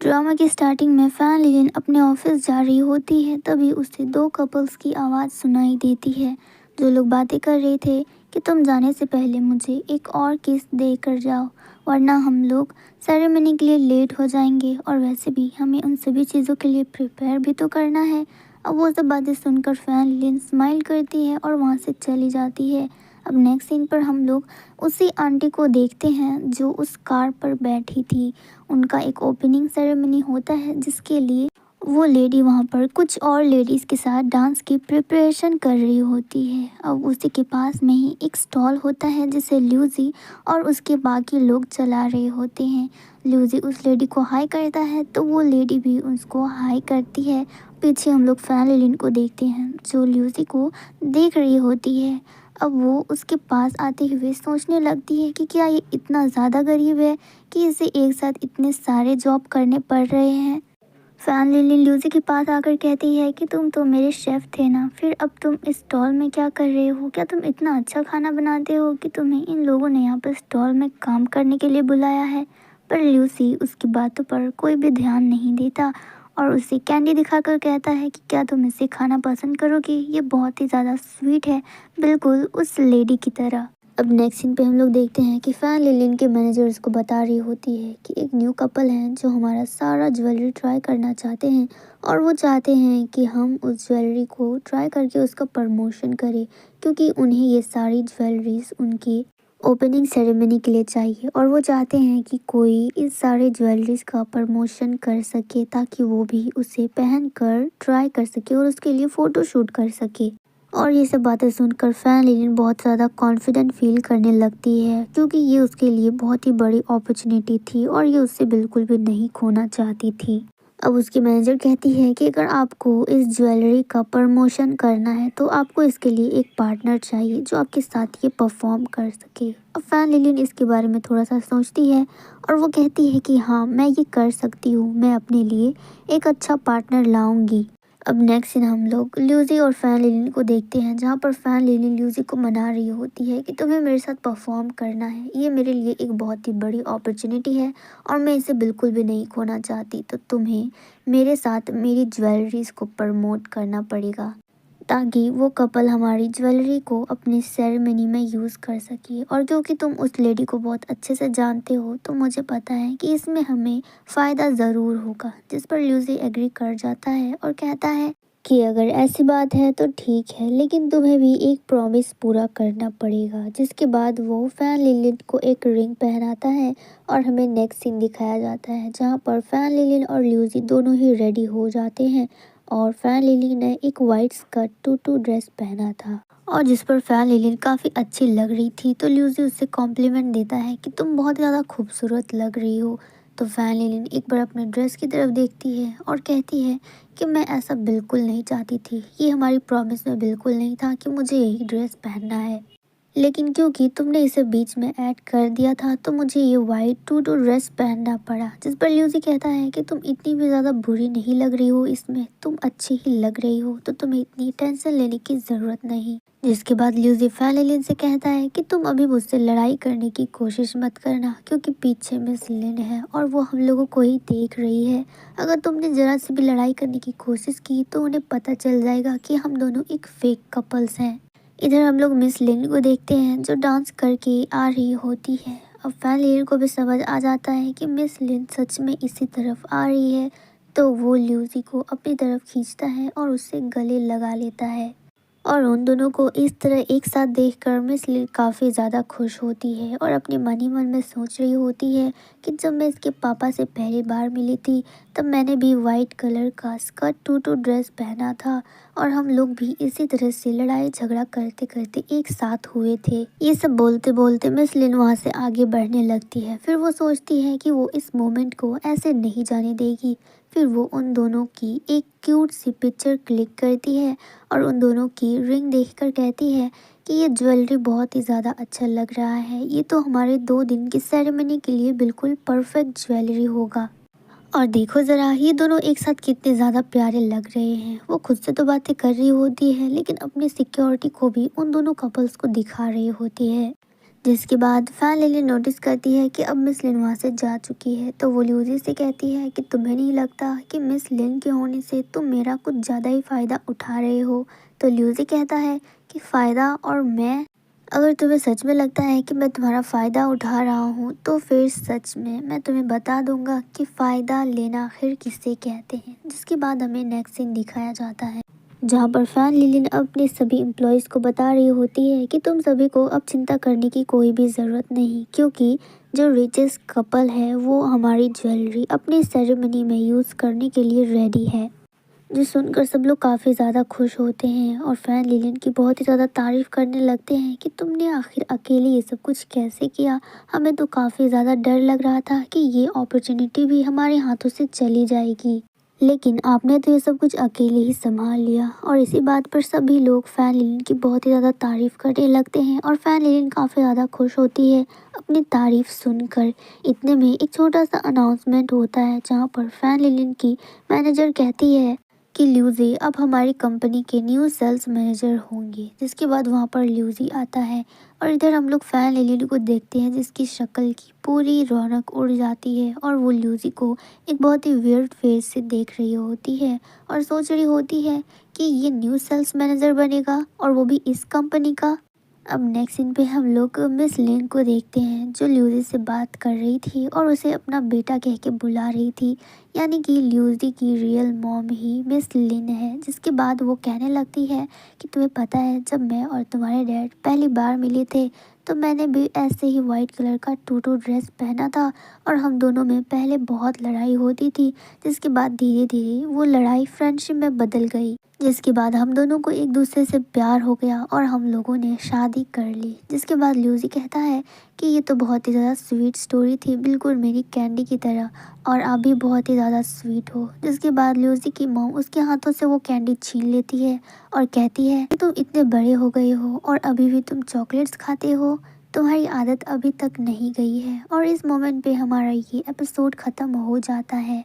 Drama की starting में fan linen अपने ऑफिस जा रही होती है, तभी उसे दो कपल्स की आवाज़ सुनाई देती है जो लोग बातें कर रहे थे कि तुम जाने से पहले मुझे एक और किस दे कर जाओ, वरना हम लोग सेरेमनी के लिए लेट हो जाएंगे और वैसे भी हमें उन सभी चीज़ों के लिए प्रिपेयर भी तो करना है। अब वो सब बातें सुनकर फैन लिलिन स्माइल करती है और वहाँ से चली जाती है। अब नेक्स्ट सीन पर हम लोग उसी आंटी को देखते हैं जो उस कार पर बैठी थी। उनका एक ओपनिंग सेरेमनी होता है जिसके लिए वो लेडी वहाँ पर कुछ और लेडीज़ के साथ डांस की प्रिपरेशन कर रही होती है। अब उसी के पास में ही एक स्टॉल होता है जिसे ल्यूजी और उसके बाकी लोग चला रहे होते हैं। ल्यूजी उस लेडी को हाई करता है तो वो लेडी भी उसको हाई करती है। पीछे हम लोग फैन लिलिन को देखते हैं जो ल्यूजी को देख रही होती है। अब वो उसके पास आते हुए सोचने लगती है कि क्या ये इतना ज़्यादा गरीब है कि इसे एक साथ इतने सारे जॉब करने पड़ रहे हैं। फैन लिली ल्यूजी के पास आकर कहती है कि तुम तो मेरे शेफ़ थे ना, फिर अब तुम इस स्टॉल में क्या कर रहे हो? क्या तुम इतना अच्छा खाना बनाते हो कि तुम्हें इन लोगों ने यहाँ पर स्टॉल में काम करने के लिए बुलाया है? पर ल्यूसी उसकी बातों पर कोई भी ध्यान नहीं देता और उसे कैंडी दिखाकर कहता है कि क्या तुम इसे खाना पसंद करोगी? ये बहुत ही ज़्यादा स्वीट है, बिल्कुल उस लेडी की तरह। अब नेक्स्ट सीन पे हम लोग देखते हैं कि फैन लिलिन के मैनेजर उसको बता रही होती है कि एक न्यू कपल है जो हमारा सारा ज्वेलरी ट्राई करना चाहते हैं और वो चाहते हैं कि हम उस ज्वेलरी को ट्राई करके उसका प्रमोशन करें, क्योंकि उन्हें ये सारी ज्वेलरीज उनकी ओपनिंग सेरेमनी के लिए चाहिए और वो चाहते हैं कि कोई इस सारे ज्वेलरीज का प्रमोशन कर सके ताकि वो भी उसे पहन कर ट्राई कर सके और उसके लिए फ़ोटो शूट कर सके। और ये सब बातें सुनकर फैन लिलिन बहुत ज़्यादा कॉन्फिडेंट फील करने लगती है, क्योंकि ये उसके लिए बहुत ही बड़ी अपॉर्चुनिटी थी और ये उससे बिल्कुल भी नहीं खोना चाहती थी। अब उसकी मैनेजर कहती है कि अगर आपको इस ज्वेलरी का प्रमोशन करना है तो आपको इसके लिए एक पार्टनर चाहिए जो आपके साथ ये परफॉर्म कर सके। अब फैन लिलिन इसके बारे में थोड़ा सा सोचती है और वो कहती है कि हाँ, मैं ये कर सकती हूँ, मैं अपने लिए एक अच्छा पार्टनर लाऊंगी। अब नेक्स्ट सीन हम लोग ल्यूजी और फैन लिलिन को देखते हैं, जहाँ पर फैन लिलिन ल्यूजी को मना रही होती है कि तुम्हें मेरे साथ परफॉर्म करना है, ये मेरे लिए एक बहुत ही बड़ी अपॉर्चुनिटी है और मैं इसे बिल्कुल भी नहीं खोना चाहती, तो तुम्हें मेरे साथ मेरी ज्वेलरीज को प्रमोट करना पड़ेगा ताकि वो कपल हमारी ज्वेलरी को अपनी सेरेमनी में यूज़ कर सके। और क्योंकि तुम उस लेडी को बहुत अच्छे से जानते हो तो मुझे पता है कि इसमें हमें फ़ायदा ज़रूर होगा। जिस पर ल्यूसी एग्री कर जाता है और कहता है कि अगर ऐसी बात है तो ठीक है, लेकिन तुम्हें भी एक प्रॉमिस पूरा करना पड़ेगा। जिसके बाद वो फैन लिलिन को एक रिंग पहनाता है और हमें नेक्स्ट सीन दिखाया जाता है जहाँ पर फैन लिलिन और ल्यूसी दोनों ही रेडी हो जाते हैं और फैन लिली ने एक वाइट स्कर्ट टूटू ड्रेस पहना था और जिस पर फैन लिली काफ़ी अच्छी लग रही थी। तो ल्यूसी उससे कॉम्प्लीमेंट देता है कि तुम बहुत ज़्यादा खूबसूरत लग रही हो। तो फैन लिली एक बार अपने ड्रेस की तरफ देखती है और कहती है कि मैं ऐसा बिल्कुल नहीं चाहती थी, ये हमारी प्रॉमिस में बिल्कुल नहीं था कि मुझे यही ड्रेस पहनना है, लेकिन क्योंकि तुमने इसे बीच में ऐड कर दिया था तो मुझे ये वाइट टूटू ड्रेस पहनना पड़ा। जिस पर ल्यूसी कहता है कि तुम इतनी भी ज़्यादा बुरी नहीं लग रही हो, इसमें तुम अच्छी ही लग रही हो, तो तुम्हें इतनी टेंशन लेने की ज़रूरत नहीं। जिसके बाद ल्यूसी फैन लिलिन से कहता है कि तुम अभी मुझसे लड़ाई करने की कोशिश मत करना, क्योंकि पीछे मिस लिन है और वो हम लोगों को ही देख रही है। अगर तुमने ज़रा सी भी लड़ाई करने की कोशिश की तो उन्हें पता चल जाएगा कि हम दोनों एक फेक कपल्स हैं। इधर हम लोग मिस लिन को देखते हैं जो डांस करके आ रही होती है। अब फैन लिन को भी समझ आ जाता है कि मिस लिन सच में इसी तरफ आ रही है, तो वो ल्यूसी को अपनी तरफ खींचता है और उससे गले लगा लेता है और उन दोनों को इस तरह एक साथ देखकर मिस लिन काफ़ी ज़्यादा खुश होती है और अपने मन ही मन में सोच रही होती है कि जब मैं इसके पापा से पहली बार मिली थी तब मैंने भी वाइट कलर का स्कर्ट टूटू ड्रेस पहना था और हम लोग भी इसी तरह से लड़ाई झगड़ा करते करते एक साथ हुए थे। ये सब बोलते बोलते मिस लिन वहाँ से आगे बढ़ने लगती है। फिर वो सोचती है कि वो इस मोमेंट को ऐसे नहीं जाने देगी। फिर वो उन दोनों की एक क्यूट सी पिक्चर क्लिक करती है और उन दोनों की रिंग देखकर कहती है कि ये ज्वेलरी बहुत ही ज़्यादा अच्छा लग रहा है, ये तो हमारे 2 दिन की सेरेमनी के लिए बिल्कुल परफेक्ट ज्वेलरी होगा। और देखो ज़रा ये दोनों एक साथ कितने ज़्यादा प्यारे लग रहे हैं। वो खुद से तो बातें कर रही होती है लेकिन अपनी सिक्योरिटी को भी उन दोनों कपल्स को दिखा रही होती है। जिसके बाद फैन लिली नोटिस करती है कि अब मिस लिन वहाँ से जा चुकी है, तो वो ल्यूजी से कहती है कि तुम्हें नहीं लगता कि मिस लिन के होने से तुम मेरा कुछ ज़्यादा ही फ़ायदा उठा रहे हो। तो ल्यूजी कहता है कि फ़ायदा और मैं, अगर तुम्हें सच में लगता है कि मैं तुम्हारा फ़ायदा उठा रहा हूँ तो फिर सच में मैं तुम्हें बता दूंगा कि फ़ायदा लेना आखिर किसे कहते हैं। जिसके बाद हमें नेक्स्ट सीन दिखाया जाता है जहाँ पर फैन लिलिन अपने सभी एम्प्लॉयज़ को बता रही होती है कि तुम सभी को अब चिंता करने की कोई भी ज़रूरत नहीं, क्योंकि जो रिचेस्ट कपल है वो हमारी ज्वेलरी अपनी सेरेमनी में यूज़ करने के लिए रेडी है। जो सुनकर सब लोग काफ़ी ज़्यादा खुश होते हैं और फैन लिलिन की बहुत ही ज़्यादा तारीफ़ करने लगते हैं कि तुमने आखिर अकेले ये सब कुछ कैसे किया। हमें तो काफ़ी ज़्यादा डर लग रहा था कि ये अपॉर्चुनिटी भी हमारे हाथों से चली जाएगी, लेकिन आपने तो ये सब कुछ अकेले ही संभाल लिया। और इसी बात पर सभी लोग फैन लिलिन की बहुत ही ज़्यादा तारीफ़ करने लगते हैं और फैन लिलिन काफ़ी ज़्यादा खुश होती है अपनी तारीफ़ सुनकर। इतने में एक छोटा सा अनाउंसमेंट होता है जहाँ पर फैन लिलिन की मैनेजर कहती है कि ल्यूजी अब हमारी कंपनी के न्यू सेल्स मैनेजर होंगे। जिसके बाद वहाँ पर ल्यूजी आता है और इधर हम लोग फैन लिली को देखते हैं जिसकी शक्ल की पूरी रौनक उड़ जाती है और वो ल्यूजी को एक बहुत ही वियर्ड फेस से देख रही होती है और सोच रही होती है कि ये न्यू सेल्स मैनेजर बनेगा और वो भी इस कंपनी का। अब नेक्स्ट सीन पे हम लोग मिस लिन को देखते हैं जो ल्यूजी से बात कर रही थी और उसे अपना बेटा कह के बुला रही थी, यानी कि ल्यूजी की रियल मॉम ही मिस लिन है। जिसके बाद वो कहने लगती है कि तुम्हें पता है जब मैं और तुम्हारे डैड पहली बार मिले थे तो मैंने भी ऐसे ही वाइट कलर का टूटू ड्रेस पहना था और हम दोनों में पहले बहुत लड़ाई होती थी, जिसके बाद धीरे धीरे वो लड़ाई फ्रेंडशिप में बदल गई। जिसके बाद हम दोनों को एक दूसरे से प्यार हो गया और हम लोगों ने शादी कर ली। जिसके बाद ल्यूजी कहता है कि ये तो बहुत ही ज़्यादा स्वीट स्टोरी थी, बिल्कुल मेरी कैंडी की तरह, और आप भी बहुत ही ज़्यादा स्वीट हो। जिसके बाद ल्यूजी की मॉम उसके हाथों से वो कैंडी छीन लेती है और कहती है कि तुम इतने बड़े हो गए हो और अभी भी तुम चॉकलेट्स खाते हो, तुम्हारी आदत अभी तक नहीं गई है। और इस मोमेंट पे हमारा ये एपिसोड ख़त्म हो जाता है।